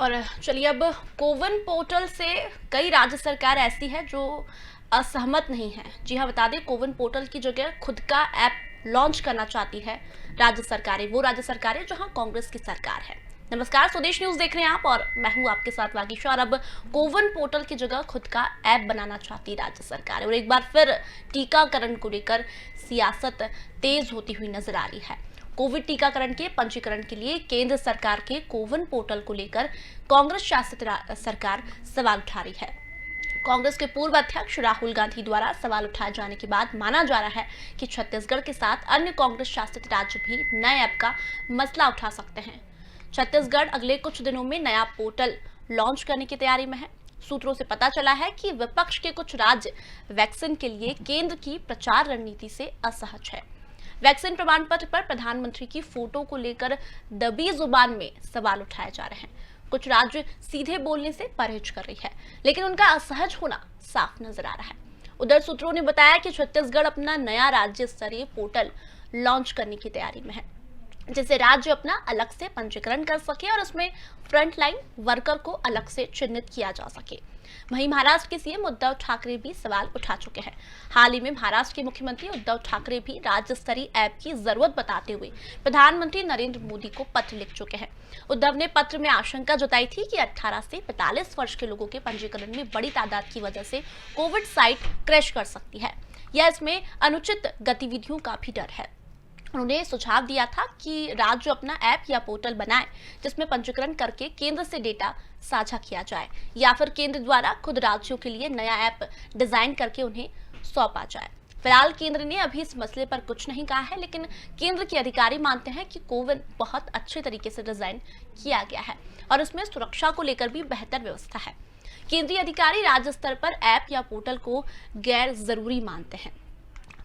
और चलिए अब कोविन पोर्टल से कई राज्य सरकार ऐसी है जो असहमत नहीं है। जी हाँ, बता दें कोविन पोर्टल की जगह खुद का ऐप लॉन्च करना चाहती है राज्य सरकारें, वो राज्य सरकारें जहां कांग्रेस की सरकार है। नमस्कार, स्वदेश न्यूज देख रहे हैं आप और मैं हूं आपके साथ वागीशा। और अब कोविन पोर्टल की जगह खुद का ऐप बनाना चाहती राज्य सरकार है और एक बार फिर टीकाकरण को लेकर सियासत तेज होती हुई नजर आ रही है। कोविड टीकाकरण के पंजीकरण के लिए केंद्र सरकार के कोविन पोर्टल को लेकर कांग्रेस शासित सरकार सवाल उठा रही है। कांग्रेस के पूर्व अध्यक्ष राहुल गांधी द्वारा सवाल उठाए जाने के बाद माना जा रहा है कि छत्तीसगढ़ के साथ अन्य कांग्रेस शासित राज्य भी नए ऐप का मसला उठा सकते हैं। छत्तीसगढ़ अगले कुछ दिनों में नया पोर्टल लॉन्च करने की तैयारी में है। सूत्रों से पता चला है कि विपक्ष के कुछ राज्य वैक्सीन के लिए केंद्र की प्रचार रणनीति से असहज है। वैक्सीन प्रमाण पत्र पर प्रधानमंत्री की फोटो को लेकर दबी जुबान में सवाल उठाए जा रहे हैं। कुछ राज्य सीधे बोलने से परहेज कर रही है, लेकिन उनका असहज होना साफ नजर आ रहा है। उधर सूत्रों ने बताया कि छत्तीसगढ़ अपना नया राज्य स्तरीय पोर्टल लॉन्च करने की तैयारी में है, जिसे राज्य अपना अलग से पंजीकरण कर सके और उसमें फ्रंटलाइन वर्कर को अलग से चिन्हित किया जा सके। वहीं महाराष्ट्र के सीएम उद्धव ठाकरे भी सवाल उठा चुके हैं। हाल ही में महाराष्ट्र के मुख्यमंत्री उद्धव ठाकरे भी राज्य स्तरीय ऐप की जरूरत बताते हुए प्रधानमंत्री नरेंद्र मोदी को पत्र लिख चुके हैं। उद्धव ने पत्र में आशंका जताई थी कि 18 से 45 वर्ष के लोगों के पंजीकरण में बड़ी तादाद की वजह से कोविड साइट क्रैश कर सकती है या इसमें अनुचित गतिविधियों का भी डर है। उन्होंने सुझाव दिया था कि राज्य अपना ऐप या पोर्टल बनाए जिसमें पंजीकरण करके केंद्र से डेटा साझा किया जाए या फिर केंद्र द्वारा खुद राज्यों के लिए नया ऐप डिजाइन करके उन्हें सौंपा जाए। फिलहाल केंद्र ने अभी इस मसले पर कुछ नहीं कहा है, लेकिन केंद्र के अधिकारी मानते हैं कि कोविन बहुत अच्छे तरीके से डिजाइन किया गया है और इसमें सुरक्षा को लेकर भी बेहतर व्यवस्था है। केंद्रीय अधिकारी राज्य स्तर पर ऐप या पोर्टल को गैर जरूरी मानते हैं।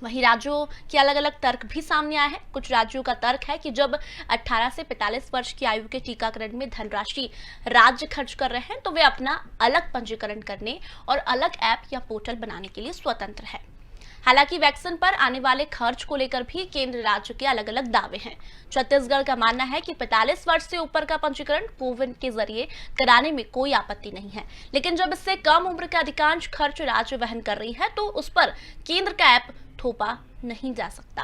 वहीं राज्यों के अलग अलग तर्क भी सामने आए हैं। कुछ राज्यों का तर्क है कि जब 18 से 45 वर्ष की आयु के टीकाकरण में धनराशि राज्य खर्च कर रहे हैं तो वे अपना अलग पंजीकरण करने और अलग ऐप या पोर्टल बनाने के लिए स्वतंत्र है। हालांकि वैक्सीन पर आने वाले खर्च को लेकर भी केंद्र राज्य के अलग अलग दावे हैं। छत्तीसगढ़ का मानना है कि 45 वर्ष से ऊपर का पंजीकरण कोविन के जरिए कराने में कोई आपत्ति नहीं है, लेकिन जब इससे कम उम्र का अधिकांश खर्च राज्य वहन कर रही है तो उस पर केंद्र का ऐप थोपा नहीं जा सकता।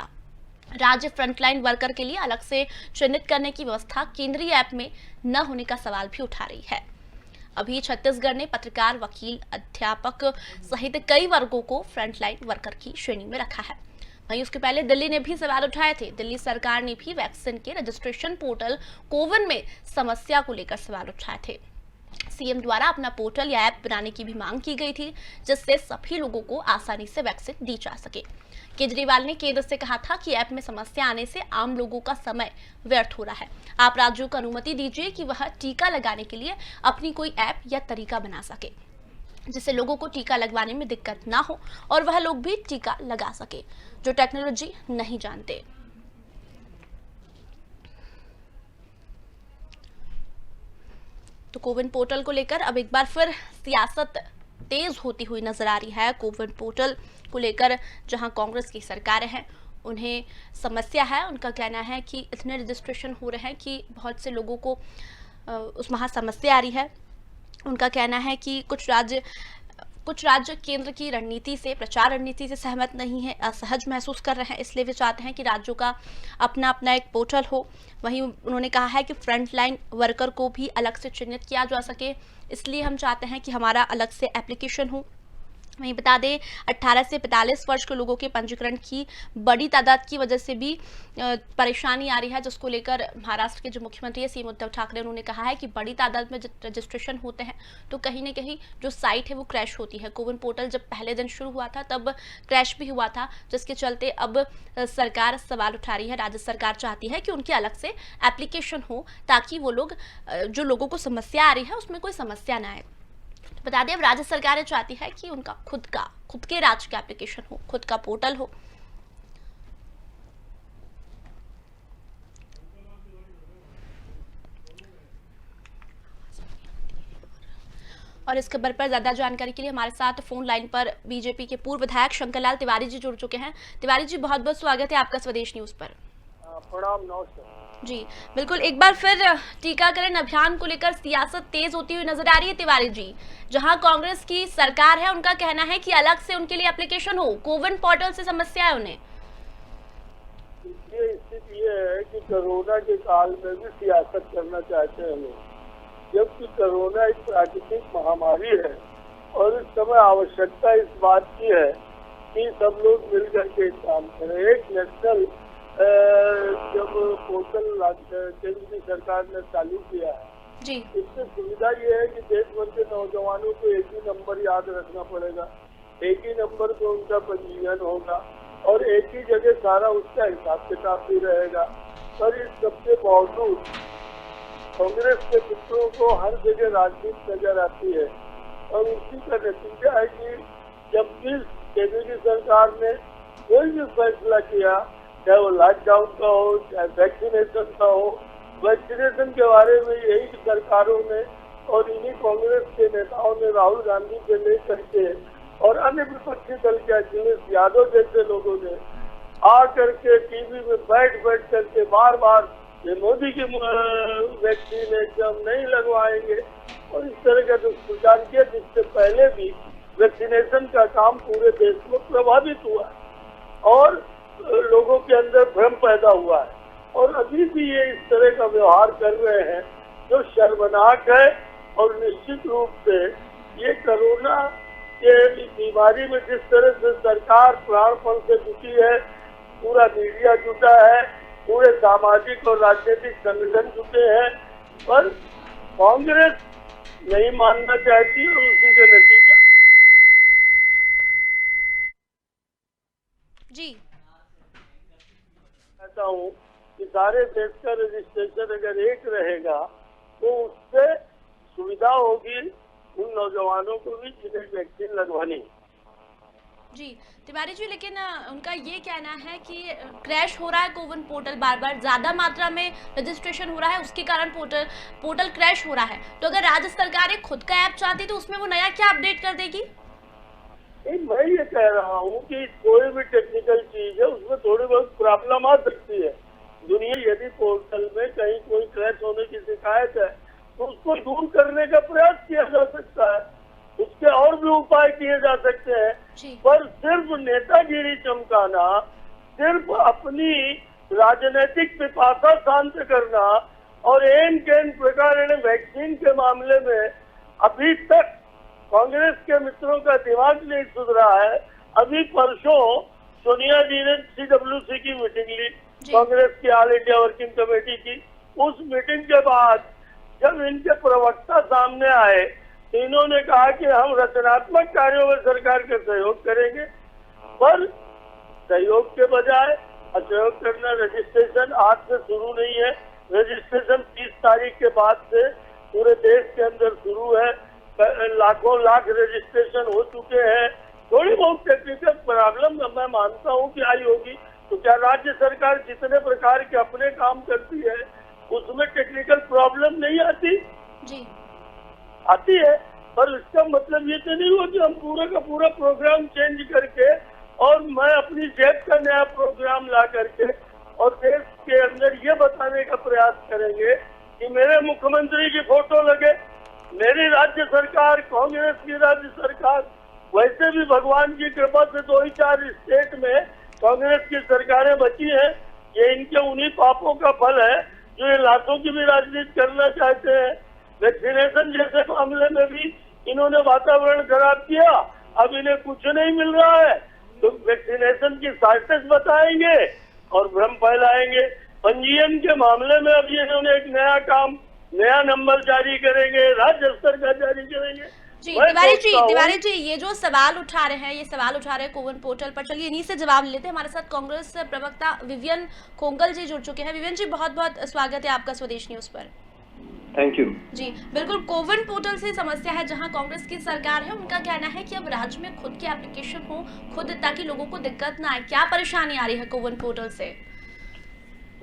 राज्य फ्रंटलाइन वर्कर के लिए अलग से चिन्हित करने की व्यवस्था केंद्रीय ऐप में न होने का सवाल भी उठा रही है। अभी छत्तीसगढ़ ने पत्रकार, वकील, अध्यापक सहित कई वर्गों को फ्रंटलाइन वर्कर की श्रेणी में रखा है। वहीं उसके पहले दिल्ली ने भी सवाल उठाए थे। दिल्ली सरकार ने भी वैक्सीन के रजिस्ट्रेशन पोर्टल कोविन में समस्या को लेकर सवाल उठाए थे। सीएम द्वारा अपना पोर्टल या ऐप बनाने की भी मांग की गई थी, जिससे सभी लोगों को आसानी से वैक्सीन दी जा सके। केजरीवाल ने केंद्र से कहा था कि ऐप में समस्या आने से आम लोगों का समय व्यर्थ हो रहा है। आप राज्यों को अनुमति दीजिए कि वह टीका लगाने के लिए अपनी कोई ऐप या तरीका बना सके, जिससे लोगों को टीका लगवाने में दिक्कत ना हो और वह लोग भी टीका लगा सके जो टेक्नोलॉजी नहीं जानते। तो कोविन पोर्टल को लेकर अब एक बार फिर सियासत तेज होती हुई नजर आ रही है। कोविन पोर्टल को लेकर जहां कांग्रेस की सरकारें हैं उन्हें समस्या है। उनका कहना है कि इतने रजिस्ट्रेशन हो रहे हैं कि बहुत से लोगों को उस वहाँ समस्या आ रही है। उनका कहना है कि कुछ राज्य केंद्र की रणनीति से, प्रचार रणनीति से सहमत नहीं है, असहज महसूस कर रहे हैं, इसलिए वे चाहते हैं कि राज्यों का अपना अपना एक पोर्टल हो। वहीं उन्होंने कहा है कि फ्रंटलाइन वर्कर को भी अलग से चिन्हित किया जा सके, इसलिए हम चाहते हैं कि हमारा अलग से एप्लीकेशन हो। वहीं बता दें 18 से 45 वर्ष के लोगों के पंजीकरण की बड़ी तादाद की वजह से भी परेशानी आ रही है, जिसको लेकर महाराष्ट्र के जो मुख्यमंत्री है सीएम उद्धव ठाकरे, उन्होंने कहा है कि बड़ी तादाद में रजिस्ट्रेशन होते हैं तो कहीं ना कहीं जो साइट है वो क्रैश होती है। कोविन पोर्टल जब पहले दिन शुरू हुआ था तब क्रैश भी हुआ था, जिसके चलते अब सरकार सवाल उठा रही है। राज्य सरकार चाहती है कि उनकी अलग से एप्लीकेशन हो ताकि वो लोग, जो लोगों को समस्या आ रही है उसमें कोई समस्या ना आए। बता दें अब राज्य सरकारें चाहती है कि उनका खुद के राज्य का एप्लीकेशन हो, खुद का पोर्टल हो। और इस खबर पर ज्यादा जानकारी के लिए हमारे साथ फोन लाइन पर बीजेपी के पूर्व विधायक शंकरलाल तिवारी जी जुड़ चुके हैं। तिवारी जी, बहुत बहुत स्वागत है आपका स्वदेश न्यूज पर। प्रणाम, नमस्कार। जी बिल्कुल, एक बार फिर टीकाकरण अभियान को लेकर सियासत तेज होती हुई नजर आ रही है तिवारी जी। जहां कांग्रेस की सरकार है, उनका कहना है कि अलग से उनके लिए एप्लीकेशन हो, कोविन पोर्टल से समस्या है उन्हें। ये स्थिति ये है कि कोरोना के काल में भी सियासत करना चाहते हैं लोग, जबकि कोरोना एक प्राकृतिक महामारी है और इस समय आवश्यकता इस बात की है कि सब लोग मिलकर के काम करें। एक नेशनल जब पोर्टल केंद्र की सरकार ने चालू किया है जी इससे सुविधा ये है कि देश भर के नौजवानों को एक ही नंबर याद रखना पड़ेगा, एक ही नंबर पे उनका पंजीयन होगा और एक ही जगह सारा उसका हिसाब किताब भी रहेगा। पर इस सबके बावजूद कांग्रेस के मित्रों को हर जगह राजनीति नजर आती है और उसी का नतीजा है कि जब भी केंद्र की सरकार ने कोई भी फैसला किया, चाहे वो लॉकडाउन का हो चाहे वैक्सीनेशन का हो, वैक्सीनेशन के बारे में यही सरकारों ने और इन्हीं कांग्रेस के नेताओं ने राहुल गांधी से लेकर के और अन्य विपक्षी दल के अखिलेश यादव जैसे लोगों ने आ करके टीवी में बैठ करके बार बार ये मोदी की वैक्सीन है कि हम नहीं लगवाएंगे और इस तरह का दुष्प्रचार किया, जिससे पहले भी वैक्सीनेशन का काम पूरे देश में प्रभावित हुआ और लोगों के अंदर भ्रम पैदा हुआ है और अभी भी ये इस तरह का व्यवहार कर रहे हैं जो शर्मनाक है। और निश्चित रूप से ये कोरोना के बीमारी में जिस तरह से सरकार प्राणपण से जुटी है, पूरा मीडिया जुटा है, पूरे सामाजिक और राजनीतिक संगठन जुटे हैं, पर कांग्रेस नहीं मानना चाहती और उसी का नतीजा जी कहता हूँ कि सारे देश का रजिस्ट्रेशन अगर एक रहेगा तो उससे सुविधा होगी उन नौजवानों को भी जिन्हें वैक्सीन लगवानी। जी तिवारी जी, लेकिन उनका ये कहना है कि क्रैश हो रहा है कोविन पोर्टल, बार बार ज्यादा मात्रा में रजिस्ट्रेशन हो रहा है, उसके कारण पोर्टल क्रैश हो रहा है। तो अगर राज्य सरकार एक खुद का ऐप चाहती तो उसमें वो नया क्या अपडेट कर देगी? मैं ये कह रहा हूँ कि कोई भी टेक्निकल चीज है उसमें थोड़ी बहुत प्रॉब्लम आ सकती है। दुनिया यदि पोर्टल में कहीं कोई क्रैश होने की शिकायत है तो उसको दूर करने का प्रयास किया जा सकता है, उसके और भी उपाय किए जा सकते हैं, पर सिर्फ नेतागिरी चमकाना, सिर्फ अपनी राजनीतिक पिपासा शांत करना और एन केन प्रकार वैक्सीन के मामले में अभी तक कांग्रेस के मित्रों का दिमाग नहीं सुधरा है। अभी परसों सोनिया जी ने CWC की मीटिंग ली, कांग्रेस की ऑल इंडिया वर्किंग कमेटी की। उस मीटिंग के बाद जब इनके प्रवक्ता सामने आए तो इन्होंने कहा कि हम रचनात्मक कार्यों में सरकार का सहयोग करेंगे, पर सहयोग के बजाय असहयोग करना। रजिस्ट्रेशन आज से शुरू नहीं है, रजिस्ट्रेशन 30 तारीख के बाद से पूरे देश के अंदर शुरू है, लाखों लाख रजिस्ट्रेशन हो चुके हैं। थोड़ी बहुत टेक्निकल प्रॉब्लम मैं मानता हूँ कि आई होगी, तो क्या राज्य सरकार जितने प्रकार के अपने काम करती है उसमें टेक्निकल प्रॉब्लम नहीं आती? जी आती है, पर इसका मतलब ये तो नहीं हुआ कि हम पूरा का पूरा प्रोग्राम चेंज करके और मैं अपनी जेब का नया प्रोग्राम ला करके और देश के अंदर ये बताने का प्रयास करेंगे कि मेरे मुख्यमंत्री की फोटो लगे, मेरी राज्य सरकार, कांग्रेस की राज्य सरकार। वैसे भी भगवान की कृपा से 2 ही 4 स्टेट में कांग्रेस की सरकारें बची हैं। ये इनके उन्हीं पापों का फल है जो ये लाखों की भी राजनीति करना चाहते हैं। वैक्सीनेशन जैसे मामले में भी इन्होंने वातावरण खराब किया, अब इन्हें कुछ नहीं मिल रहा है तो वैक्सीनेशन की शॉर्टेज बताएंगे और भ्रम फैलाएंगे। पंजीयन के मामले में अब ये इन्होंने एक नया काम, नया नंबर जारी करेंगे, राज्य स्तर का जारी करेंगे। जी तिवारी जी, ये जो सवाल उठा रहे हैं, ये सवाल उठा रहे हैं कोविन पोर्टल पर, चलिए इन्हीं से जवाब लेते हैं। हमारे साथ कांग्रेस प्रवक्ता विवियन खोंगल जी जुड़ चुके हैं। विवियन जी, बहुत बहुत स्वागत है आपका स्वदेश न्यूज पर। Thank you. जी बिल्कुल, कोविन पोर्टल से समस्या है, जहां कांग्रेस की सरकार है, उनका कहना है कि अब राज्य में खुद की एप्लीकेशन हो खुद, ताकि लोगों को दिक्कत ना आए। क्या परेशानी आ रही है कोविन पोर्टल से?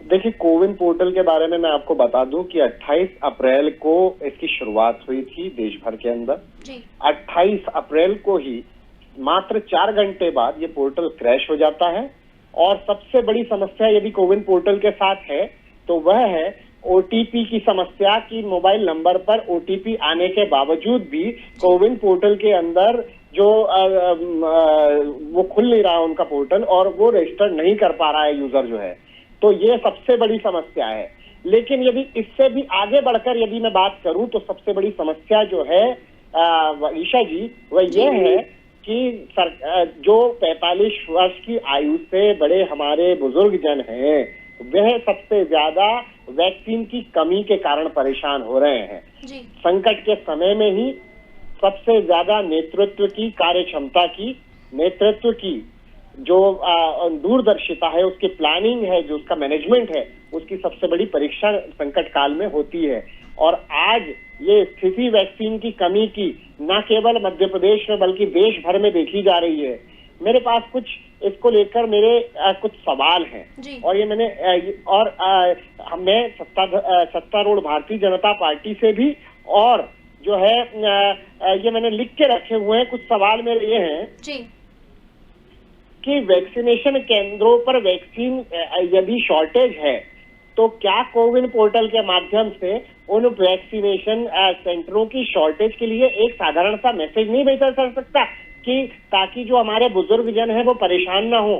देखिए, कोविन पोर्टल के बारे में मैं आपको बता दूं कि 28 अप्रैल को इसकी शुरुआत हुई थी देश भर के अंदर। 28 अप्रैल को ही मात्र 4 घंटे बाद ये पोर्टल क्रैश हो जाता है। और सबसे बड़ी समस्या यदि कोविन पोर्टल के साथ है तो वह है ओटीपी की समस्या की मोबाइल नंबर पर ओटीपी आने के बावजूद भी कोविन पोर्टल के अंदर जो वो खुल नहीं रहा उनका पोर्टल और वो रजिस्टर नहीं कर पा रहा है यूजर जो है, तो ये सबसे बड़ी समस्या है। लेकिन यदि इससे भी आगे बढ़कर यदि मैं बात करूं तो सबसे बड़ी समस्या जो है ईशा जी वह ये है कि जो 45 वर्ष की आयु से बड़े हमारे बुजुर्ग जन हैं वह सबसे ज्यादा वैक्सीन की कमी के कारण परेशान हो रहे हैं। संकट के समय में ही सबसे ज्यादा नेतृत्व की, कार्य क्षमता की, नेतृत्व की जो दूरदर्शिता है, उसकी प्लानिंग है, जो उसका मैनेजमेंट है, उसकी सबसे बड़ी परीक्षा संकट काल में होती है। और आज ये स्थिति वैक्सीन की कमी की न केवल मध्य प्रदेश में बल्कि देश भर में देखी जा रही है। मेरे पास कुछ इसको लेकर मेरे कुछ सवाल हैं और ये मैंने मैं सत्तारूढ़ भारतीय जनता पार्टी से भी और जो है ये मैंने लिख के रखे हुए हैं। कुछ सवाल मेरे ये हैं कि वैक्सीनेशन केंद्रों पर वैक्सीन यदि शॉर्टेज है तो क्या कोविन पोर्टल के माध्यम से उन वैक्सीनेशन सेंटरों की शॉर्टेज के लिए एक साधारण सा मैसेज नहीं भेजा जा सकता कि ताकि जो हमारे बुजुर्ग जन हैं वो परेशान ना हो।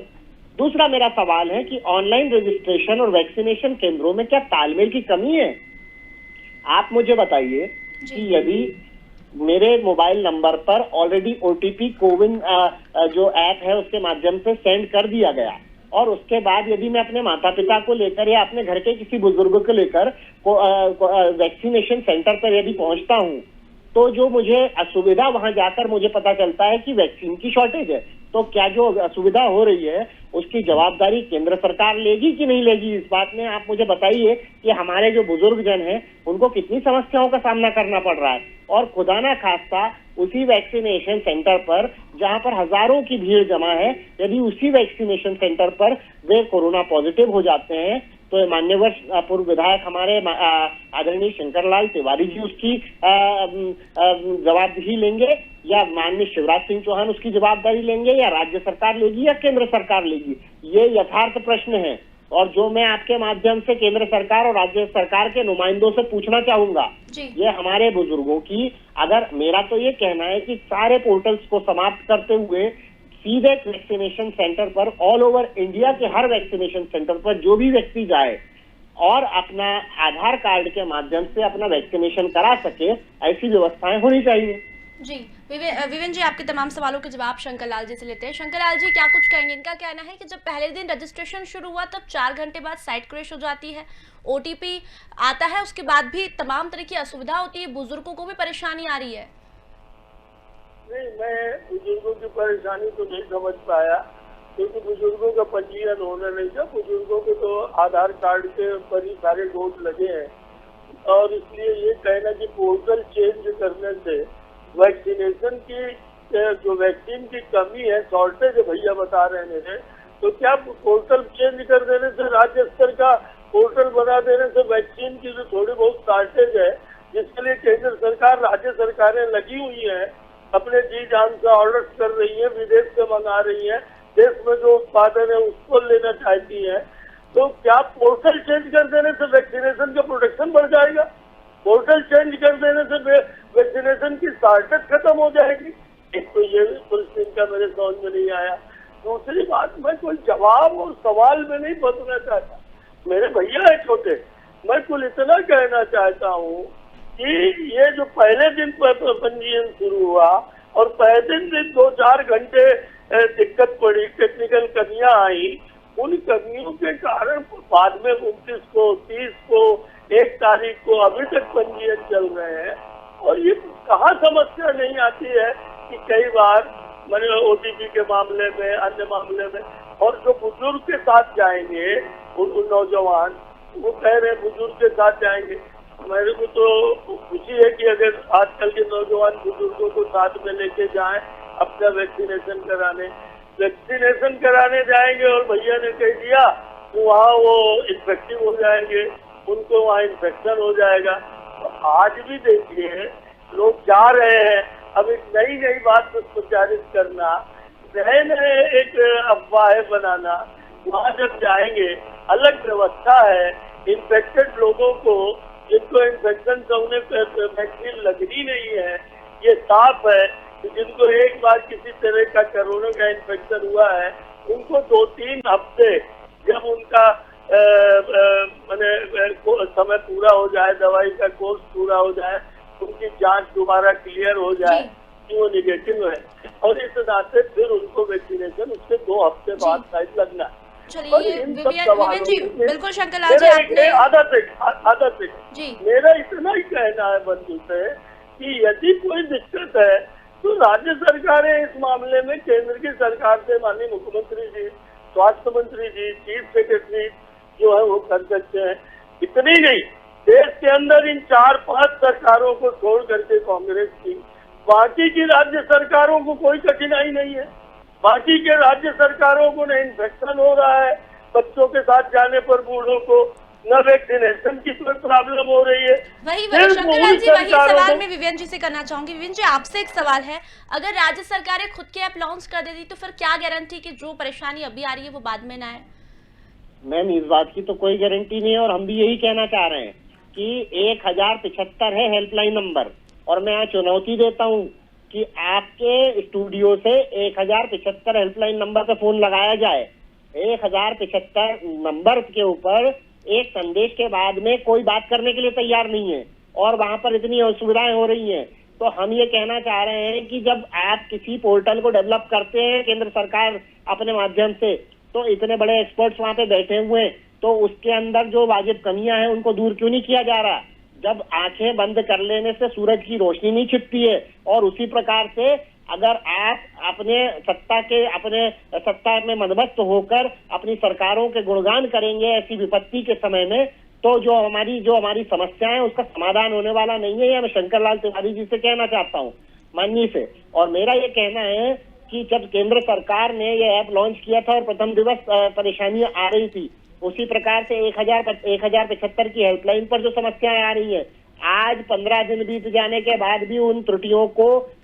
दूसरा मेरा सवाल है कि ऑनलाइन रजिस्ट्रेशन और वैक्सीनेशन केंद्रों में क्या तालमेल की कमी है? आप मुझे बताइए कि यदि मेरे मोबाइल नंबर पर ऑलरेडी ओटीपी कोविन जो ऐप है उसके माध्यम से सेंड कर दिया गया और उसके बाद यदि मैं अपने माता पिता को लेकर या अपने घर के किसी बुजुर्ग को लेकर वैक्सीनेशन सेंटर पर यदि पहुंचता हूं तो जो मुझे असुविधा वहां जाकर मुझे पता चलता है कि वैक्सीन की शॉर्टेज है, तो क्या जो असुविधा हो रही है उसकी जवाबदारी केंद्र सरकार लेगी कि नहीं लेगी? इस बात में आप मुझे बताइए कि हमारे जो बुजुर्ग जन हैं उनको कितनी समस्याओं का सामना करना पड़ रहा है। और खुदा ना खास्ता उसी वैक्सीनेशन सेंटर पर जहां पर हजारों की भीड़ जमा है, यदि उसी वैक्सीनेशन सेंटर पर वे कोरोना पॉजिटिव हो जाते हैं तो मान्यवर पूर्व विधायक हमारे आदरणीय शंकरलाल तिवारी जी उसकी जवाबदेही लेंगे या माननीय शिवराज सिंह चौहान उसकी जवाबदारी लेंगे या राज्य सरकार लेगी या केंद्र सरकार लेगी? ये यथार्थ प्रश्न है और जो मैं आपके माध्यम से केंद्र सरकार और राज्य सरकार के नुमाइंदों से पूछना चाहूंगा ये हमारे बुजुर्गों की, अगर मेरा तो ये कहना है कि सारे पोर्टल्स को समाप्त करते हुए सीधे वैक्सीनेशन सेंटर पर ऑल ओवर इंडिया के हर वैक्सीनेशन सेंटर पर जो भी व्यक्ति जाए और अपना आधार कार्ड के माध्यम से अपना वैक्सीनेशन करा सके, ऐसी व्यवस्थाएं होनी चाहिए। जी विवेन जी, आपके तमाम सवालों के जवाब शंकर लाल जी से लेते हैं। शंकर लाल जी क्या कुछ कहेंगे? इनका कहना है कि जब पहले दिन रजिस्ट्रेशन शुरू हुआ तब 4 घंटे बाद साइट क्रैश हो जाती है, ओटीपी आता है, उसके बाद भी तमाम तरह की असुविधा होती है, बुजुर्गों को भी परेशानी आ रही है। नहीं, मैं बुजुर्गों की परेशानी तो नहीं समझ पाया क्योंकि बुजुर्गों का पंजीयन होना नहीं था। बुजुर्गों के तो आधार कार्ड के ऊपर ही सारे डोज लगे हैं और इसलिए ये कहना कि पोर्टल चेंज करने से वैक्सीनेशन की जो वैक्सीन की कमी है, शॉर्टेज भैया बता रहे हैं मेरे, तो क्या पोर्टल चेंज कर देने से, राज्य स्तर का पोर्टल बना देने से वैक्सीन की जो थोड़ी बहुत शॉर्टेज है जिसके लिए केंद्र सरकार, राज्य सरकारें लगी हुई है, अपने जी जान से ऑर्डर कर रही है, विदेश से मंगा रही है, देश में जो उत्पादन है उसको लेना चाहती है, तो क्या पोर्टल चेंज कर देने से वैक्सीनेशन का प्रोटेक्शन बढ़ जाएगा? पोर्टल चेंज कर देने से वैक्सीनेशन की शॉर्टेज खत्म हो जाएगी? एक तो ये बिल्कुल इनका मेरे समझ में नहीं आया। दूसरी बात, मैं कोई जवाब और सवाल में नहीं बदलना चाहता, मेरे भैया है छोटे, मैं कुल इतना कहना चाहता हूँ कि ये जो पहले दिन पंजीयन शुरू हुआ और पहले दिन 2-4 घंटे दिक्कत पड़ी, टेक्निकल कमियां आई, उन कमियों के कारण बाद में 29 को, 30 को, 1 तारीख को अभी तक पंजीयन चल रहे हैं। और ये कहाँ समस्या नहीं आती है कि कई बार मैंने ओटीपी के मामले में, अन्य मामले में, और जो बुजुर्ग के साथ जाएंगे उन नौजवान, वो कह रहे बुजुर्ग के साथ जाएंगे। मेरे को तो खुशी है कि अगर आजकल के नौजवान बुजुर्गों को साथ में लेके जाएं अपना वैक्सीनेशन कराने जाएंगे और भैया ने कह दिया तो वहाँ वो इन्फेक्टिव हो जाएंगे, उनको वहाँ इन्फेक्शन हो जाएगा। तो आज भी देखिए लोग जा रहे हैं, अब एक नई बात को प्रचारित करना, नए एक अफवाहें बनाना, वहाँ जब जाएंगे अलग व्यवस्था है इन्फेक्टेड लोगों को, जिनको इन्फेक्शन से उन्हें वैक्सीन लगनी नहीं है, ये साफ है कि जिनको एक बार किसी तरह का कोरोना का इन्फेक्शन हुआ है, उनको 2-3 हफ्ते जब उनका समय पूरा हो जाए, दवाई का कोर्स पूरा हो जाए, उनकी जांच दोबारा क्लियर हो जाए कि वो निगेटिव है, और इस नाते फिर उनको वैक्सीनेशन उसके 2 हफ्ते बाद शायद लगना है। चलिए विवेन जी, बिल्कुल शंकर लाल जी, आपने आधा जी मेरा इतना ही कहना है बंधु से कि यदि कोई दिक्कत है तो राज्य सरकारें इस मामले में केंद्र की सरकार से, माननीय मुख्यमंत्री जी, स्वास्थ्य मंत्री जी, चीफ सेक्रेटरी जो है वो कर सकते हैं। इतनी नहीं, देश के अंदर इन 4-5 सरकारों को छोड़ करके कांग्रेस की बाकी की राज्य सरकारों को कोई कठिनाई नहीं है। बाकी के राज्य सरकारों को न इन्फेक्शन हो रहा है बच्चों के साथ जाने पर, बूढ़ों को न वैक्सीनेशन की कोई प्रॉब्लम हो रही है। वही शंकर लाल जी, वही सवाल मैं विवेन जी से करना चाहूंगी। विवेन जी, आपसे एक सवाल है, अगर राज्य सरकारें खुद के ऐप लॉन्च कर देती तो फिर क्या गारंटी कि जो परेशानी अभी आ रही है वो बाद में ना आए? मैम, इस बात की तो कोई गारंटी नहीं है, और हम भी यही कहना चाह रहे हैं कि 1075 है हेल्पलाइन नंबर, और मैं आज चुनौती देता हूँ कि आपके स्टूडियो से 1075 हेल्पलाइन नंबर पे फोन लगाया जाए। 1075 नंबर के ऊपर एक संदेश के बाद में कोई बात करने के लिए तैयार नहीं है, और वहां पर इतनी असुविधाएं हो रही हैं। तो हम ये कहना चाह रहे हैं कि जब आप किसी पोर्टल को डेवलप करते हैं केंद्र सरकार अपने माध्यम से, तो इतने बड़े एक्सपर्ट्स वहां पे बैठे हुए हैं, तो उसके अंदर जो वाजिब कमियां हैं उनको दूर क्यों नहीं किया जा रहा? जब आंखें बंद कर लेने से सूरज की रोशनी नहीं छिपती है, और उसी प्रकार से अगर आप अपने सत्ता में मदमस्त होकर अपनी सरकारों के गुणगान करेंगे ऐसी विपत्ति के समय में, तो जो हमारी समस्या है उसका समाधान होने वाला नहीं है। ये मैं शंकर लाल तिवारी जी से कहना चाहता हूँ, माननीय से। और मेरा ये कहना है कि जब केंद्र सरकार ने ये ऐप लॉन्च किया था और प्रथम दिवस परेशानियां आ रही थी, उसी प्रकार से 1075 की हेल्पलाइन पर जो समस्याएं आ रही है, आज 15 दिन बीत जाने के बाद भी उन त्रुटियों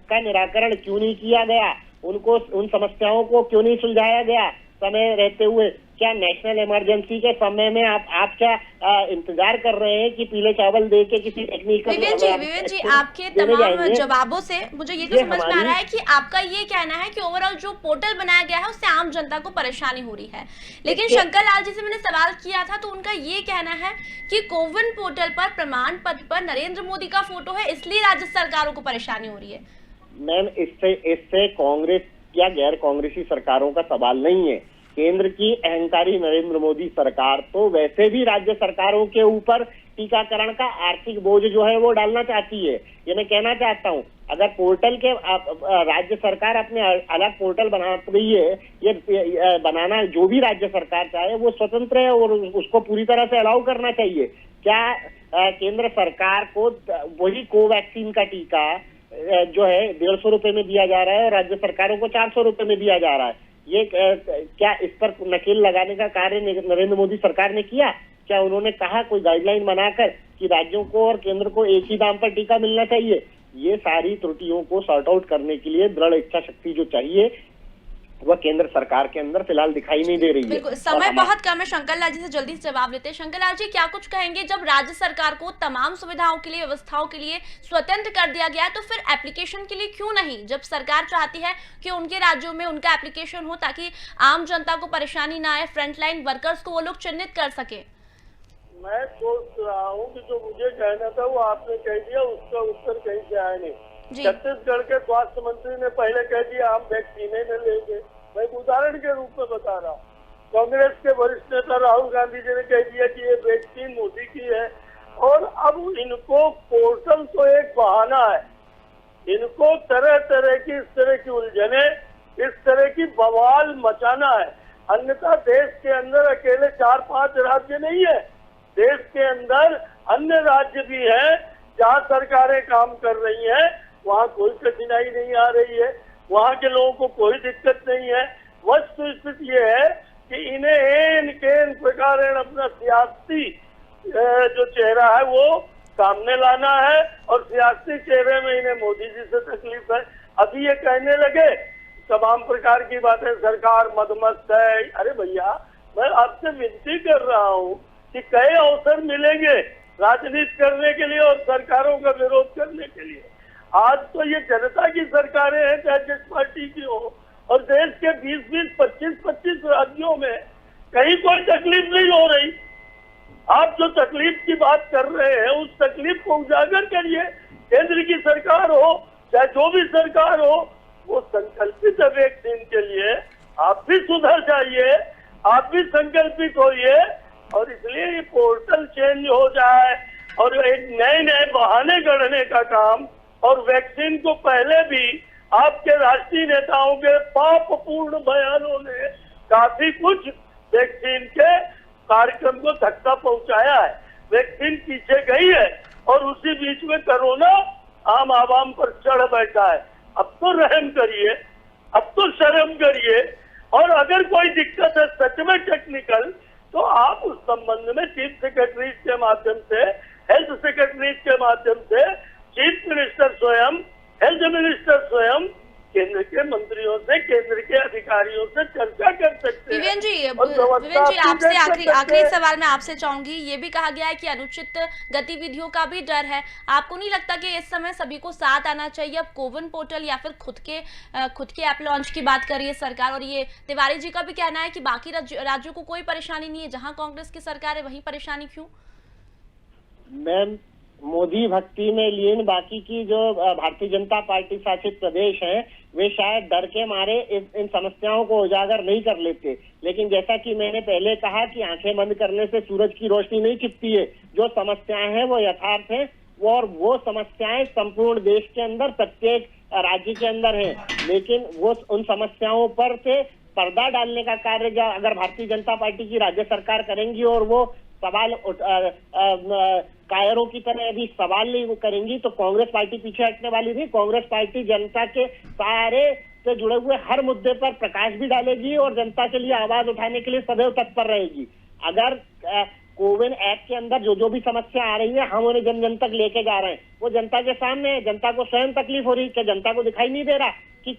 का निराकरण क्यों नहीं किया गया? उन समस्याओं को क्यों नहीं सुलझाया गया समय रहते हुए? क्या नेशनल इमरजेंसी के समय में आप क्या इंतजार कर रहे हैं कि पीले चावल दे के किसी टेक्निकल? विवेन जी, आपके तमाम जवाबों से मुझे ये तो समझ में आ रहा है कि आपका ये कहना है कि ओवरऑल जो पोर्टल बनाया गया है उससे आम जनता को परेशानी हो रही है। लेकिन शंकर लाल जी से मैंने सवाल किया था तो उनका ये कहना है कि कोविन पोर्टल पर प्रमाण पत्र पर नरेंद्र मोदी का फोटो है, इसलिए राज्य सरकारों को परेशानी हो रही है। मैम, इससे कांग्रेस या गैर कांग्रेसी सरकारों का सवाल नहीं है। केंद्र की अहंकारी नरेंद्र मोदी सरकार तो वैसे भी राज्य सरकारों के ऊपर टीकाकरण का आर्थिक बोझ जो है वो डालना चाहती है। ये मैं कहना चाहता हूँ, अगर पोर्टल के राज्य सरकार अपने अलग पोर्टल बना रही है, ये बनाना जो भी राज्य सरकार चाहे वो स्वतंत्र है और उसको पूरी तरह से अलाउ करना चाहिए। क्या केंद्र सरकार को वही कोवैक्सीन का टीका जो है 150 रुपए में दिया जा रहा है और राज्य सरकारों को 400 रुपए में दिया जा रहा है? ये क्या इस पर नकेल लगाने का कार्य नरेंद्र मोदी सरकार ने किया? क्या उन्होंने कहा कोई गाइडलाइन बनाकर कि राज्यों को और केंद्र को एक ही दाम पर टीका मिलना चाहिए? ये सारी त्रुटियों को सॉर्ट आउट करने के लिए दृढ़ इच्छा शक्ति जो चाहिए वह केंद्र सरकार के अंदर फिलहाल दिखाई नहीं दे रही है। बिल्कुल, समय बहुत कम है। शंकर लाल जी से जल्दी से जवाब लेते हैं। शंकर लाल जी, क्या कुछ कहेंगे? जब राज्य सरकार को तमाम सुविधाओं के लिए, व्यवस्थाओं के लिए स्वतंत्र कर दिया गया है, तो फिर एप्लीकेशन के लिए क्यों नहीं? जब सरकार चाहती है कि उनके राज्यों में उनका एप्लीकेशन हो ताकि आम जनता को परेशानी ना आए, फ्रंटलाइन वर्कर्स को वो लोग चिन्हित कर सके। मैं सोच रहा हूँ कि जो मुझे कहना था वो आपने कह दिया, उसका उत्तर कहीं से आया नहीं। छत्तीसगढ़ के स्वास्थ्य मंत्री ने पहले कह दिया हम वैक्सीन नहीं लेंगे। मैं उदाहरण के रूप में बता रहा हूँ। कांग्रेस के वरिष्ठ नेता राहुल गांधी जी ने कह दिया कि ये वैक्सीन मोदी की है, और अब इनको पोर्टल तो एक बहाना है, इनको तरह तरह की इस तरह की उलझने, इस तरह की बवाल मचाना है। अन्यथा देश के अंदर अकेले 4-5 राज्य नहीं है, देश के अंदर अन्य राज्य भी हैं जहाँ सरकारें काम कर रही हैं, वहाँ कोई कठिनाई नहीं आ रही है, वहाँ के लोगों को कोई दिक्कत नहीं है। वस्तुस्थिति ये है कि इन्हें एन केन प्रकार अपना सियासी जो चेहरा है वो सामने लाना है, और सियासी चेहरे में इन्हें मोदी जी से तकलीफ है। अभी ये कहने लगे तमाम प्रकार की बातें, सरकार मदमस्त है। अरे भैया, मैं आपसे विनती कर रहा हूँ कि कई अवसर मिलेंगे राजनीति करने के लिए और सरकारों का विरोध करने के लिए। आज तो ये जनता की सरकारें हैं, चाहे जिस पार्टी की हो, और देश के 20-20, 25-25 राज्यों में कहीं कोई तकलीफ नहीं हो रही। आप जो तकलीफ की बात कर रहे हैं उस तकलीफ को उजागर करिए। केंद्र की सरकार हो चाहे जो भी सरकार हो, वो संकल्पित है वैक्सीन के लिए। आप भी सुधर जाइए, आप भी संकल्पित होइए, और इसलिए ये पोर्टल चेंज हो जाए और एक नए नए बहाने गढ़ने का काम, और वैक्सीन को पहले भी आपके राष्ट्रीय नेताओं के पापपूर्ण बयानों ने काफी कुछ वैक्सीन के कार्यक्रम को धक्का पहुंचाया है। वैक्सीन पीछे गई है और उसी बीच में कोरोना आम आवाम पर चढ़ बैठा है। अब तो रहम करिए, अब तो शर्म करिए, और अगर कोई दिक्कत है सच में टेक्निकल, तो आप उस संबंध में चीफ सेक्रेटरी के माध्यम से, हेल्थ सेक्रेटरी के माध्यम से, चीफ मिनिस्टर स्वयं, हेल्थ मिनिस्टर स्वयं, केंद्र के मंत्रियों से, केंद्र के अधिकारियों से चर्चा कर सकते हैं। विवेन जी आपसे आखिरी सवाल मैं आपसे चाहूंगी। ये भी कहा गया है कि अनुचित गतिविधियों का भी डर है। आपको नहीं लगता कि इस समय सभी को साथ आना चाहिए? अब कोविन पोर्टल या फिर खुद के ऐप लॉन्च की बात कर रही है सरकार, और ये तिवारी जी का भी कहना है कि बाकी राज्यों को कोई परेशानी नहीं है, जहाँ कांग्रेस की सरकार है वहीं परेशानी क्यों? मैम, मोदी भक्ति में लीन बाकी की जो भारतीय जनता पार्टी शासित प्रदेश हैं, वे शायद डर के मारे इन समस्याओं को उजागर नहीं कर लेते। लेकिन जैसा कि मैंने पहले कहा कि आंखें बंद करने से सूरज की रोशनी नहीं छिपती है। जो समस्याएं हैं वो यथार्थ है, और वो समस्याएं संपूर्ण देश के अंदर, प्रत्येक राज्य के अंदर है। लेकिन वो उन समस्याओं पर से पर्दा डालने का कार्य अगर भारतीय जनता पार्टी की राज्य सरकार करेंगी, और वो सवाल कायरों की तरह यदि सवाल नहीं करेंगी, तो कांग्रेस पार्टी पीछे हटने वाली नहीं। कांग्रेस पार्टी जनता के सारे से जुड़े हुए हर मुद्दे पर प्रकाश भी डालेगी और जनता के लिए आवाज उठाने के लिए सदैव तत्पर रहेगी। अगर कोविन ऐप के अंदर जो भी समस्या आ रही है, हम उन्हें जन जन तक लेके जा रहे हैं। वो जनता के सामने है, जनता को स्वयं तकलीफ हो रही है। क्या जनता को दिखाई नहीं दे रहा कि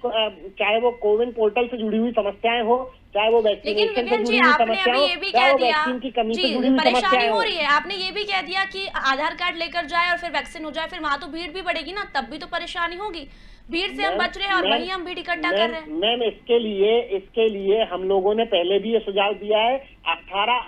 चाहे वो कोविन पोर्टल से जुड़ी हुई समस्याएं हो, चाहे वो वैक्सीनेशन से जुड़ी हुई समस्या हो, चाहे वो वैक्सीन की कमी से जुड़ी हुई परेशानी हो रही है। आपने ये भी कह दिया कि आधार कार्ड लेकर जाए और फिर वैक्सीन हो जाए, फिर वहां तो भीड़ भी बढ़ेगी ना, तब भी तो परेशानी होगी। भीड़ से हम बच रहे हैं और वहीं हम भीड़ इकट्ठा कर रहे हैं। मैम, इसके लिए हम लोगों ने पहले भी ये सुझाव दिया है। 18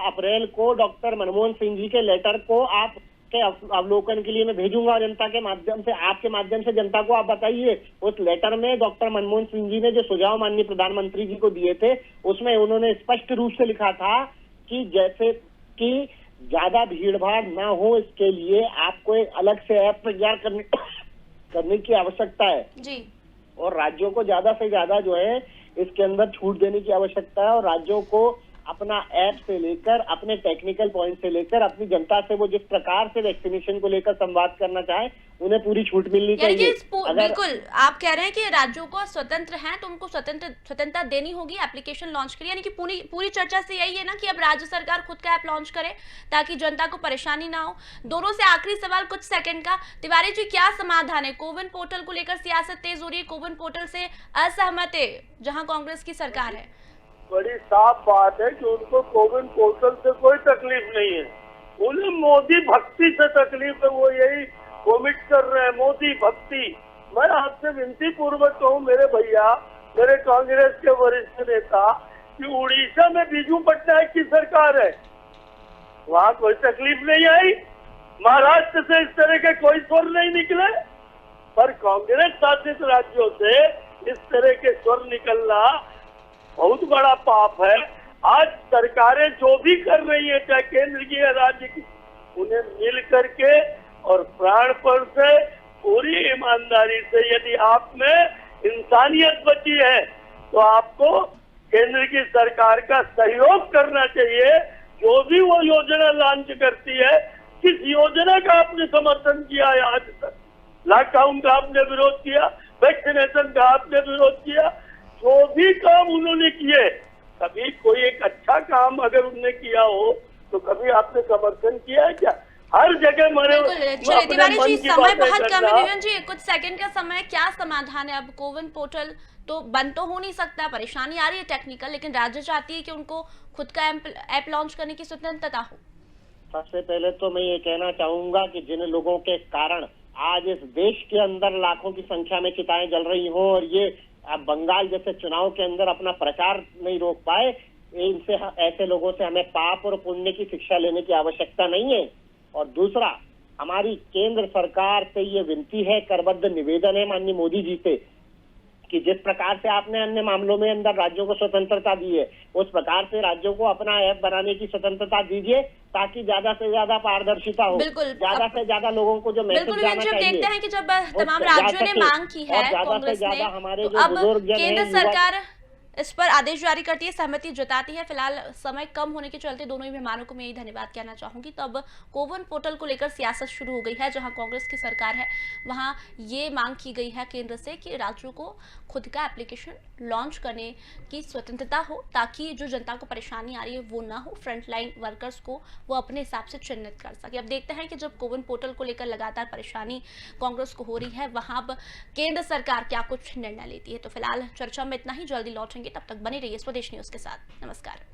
अप्रैल को डॉक्टर मनमोहन सिंह जी के लेटर को आप के अवलोकन के लिए मैं भेजूंगा, जनता के माध्यम से, आपके माध्यम से जनता को आप बताइए। उस लेटर में डॉक्टर मनमोहन सिंह जी ने जो सुझाव माननीय प्रधानमंत्री जी को दिए थे, उसमें उन्होंने स्पष्ट रूप से लिखा था कि जैसे कि ज्यादा भीड़ भाड़ ना हो, इसके लिए आपको एक अलग से ऐप तैयार करने की आवश्यकता है जी, और राज्यों को ज्यादा से ज्यादा जो है इसके अंदर छूट देने की आवश्यकता है, और राज्यों को अपना ऐप से लेकर, अपने टेक्निकल पॉइंट से लेकर, अपनी जनता से वो जिस प्रकार से वैक्सीनेशन को लेकर संवाद करना चाहे, उन्हें पूरी छूट मिलनी चाहिए। बिल्कुल, आप कह रहे हैं कि राज्यों को स्वतंत्र हैं तो उनको स्वतंत्रता देनी होगी एप्लीकेशन लॉन्च के लिए। यानी कि पूरी चर्चा से यही है ना कि अब राज्य सरकार खुद का ऐप लॉन्च करे ताकि जनता को परेशानी ना हो। दोनों से आखिरी सवाल कुछ सेकंड का, तिवारी जी क्या समाधान है? कोविन पोर्टल को लेकर सियासत तेज हो रही है, कोविन पोर्टल से असहमत है जहाँ कांग्रेस की सरकार है। बड़ी साफ बात है कि उनको कोविन पोर्टल से कोई तकलीफ नहीं है, उन्हें मोदी भक्ति से तकलीफ है। वो यही वोमिट कर रहे हैं, मोदी भक्ति। मैं आपसे विनती पूर्वक कहूँ मेरे भैया, मेरे कांग्रेस के वरिष्ठ नेता, कि उड़ीसा में बीजू पटनायक की सरकार है, वहाँ कोई तकलीफ नहीं आई। महाराष्ट्र से इस तरह के कोई स्वर नहीं निकले, पर कांग्रेस शासित राज्यों से इस तरह के स्वर निकलना बहुत बड़ा पाप है। आज सरकारें जो भी कर रही है, चाहे केंद्र की या राज्य की, उन्हें मिल करके और प्राणपण से, पूरी ईमानदारी से, यदि आप में इंसानियत बची है तो आपको केंद्र की सरकार का सहयोग करना चाहिए। जो भी वो योजना लॉन्च करती है, किस योजना का आपने समर्थन किया है आज तक? लॉकडाउन का आपने विरोध किया, वैक्सीनेशन का आपने विरोध किया, जो भी काम उन्होंने किए, कभी कोई एक अच्छा काम अगर उन्होंने किया हो तो कभी आपने समर्थन किया है क्या? हर जगह मरे। तिवारी जी, समय बहुत कम है, विवेन जी कुछ सेकंड का समय, क्या समाधान है? अब कोविन पोर्टल तो बंद तो हो नहीं सकता, परेशानी आ रही है टेक्निकल, लेकिन राज्य चाहती है कि उनको खुद का ऐप लॉन्च करने की स्वतंत्रता हो। सबसे पहले तो मैं ये कहना चाहूंगा कि जिन लोगों के कारण आज इस देश के अंदर लाखों की संख्या में चिताएं जल रही हों और ये बंगाल जैसे चुनाव के अंदर अपना प्रचार नहीं रोक पाए, इनसे ऐसे लोगों से हमें पाप और पुण्य की शिक्षा लेने की आवश्यकता नहीं है। और दूसरा, हमारी केंद्र सरकार से ये विनती है, करबद्ध निवेदन है माननीय मोदी जी से, कि जिस प्रकार से आपने अन्य मामलों में अंदर राज्यों को स्वतंत्रता दी है, उस प्रकार से राज्यों को अपना ऐप बनाने की स्वतंत्रता दीजिए, ताकि ज्यादा से ज्यादा पारदर्शिता हो, ज्यादा से ज्यादा लोगों को जो मैसेज जाना चाहिए। देखते हैं कि जब तमाम राज्यों ने मांग की है कांग्रेस ने, हमारे तो अब केंद्र सरकार इस पर आदेश जारी करती है, सहमति जताती है। फिलहाल समय कम होने के चलते दोनों ही मेहमानों को मैं यही धन्यवाद कहना चाहूंगी। तो अब कोविन पोर्टल को लेकर सियासत शुरू हो गई है। जहां कांग्रेस की सरकार है वहां ये मांग की गई है केंद्र से कि राज्यों को खुद का एप्लीकेशन लॉन्च करने की स्वतंत्रता हो, ताकि जो जनता को परेशानी आ रही है वो ना हो, फ्रंटलाइन वर्कर्स को वो अपने हिसाब से चिन्हित कर सके। अब देखते हैं कि जब कोविन पोर्टल को लेकर लगातार परेशानी कांग्रेस को हो रही है, वहां अब केंद्र सरकार क्या कुछ निर्णय लेती है। तो फिलहाल चर्चा में इतना ही, जल्दी लौटेंगे, तब तक बने रहिए स्वदेश न्यूज के साथ। नमस्कार।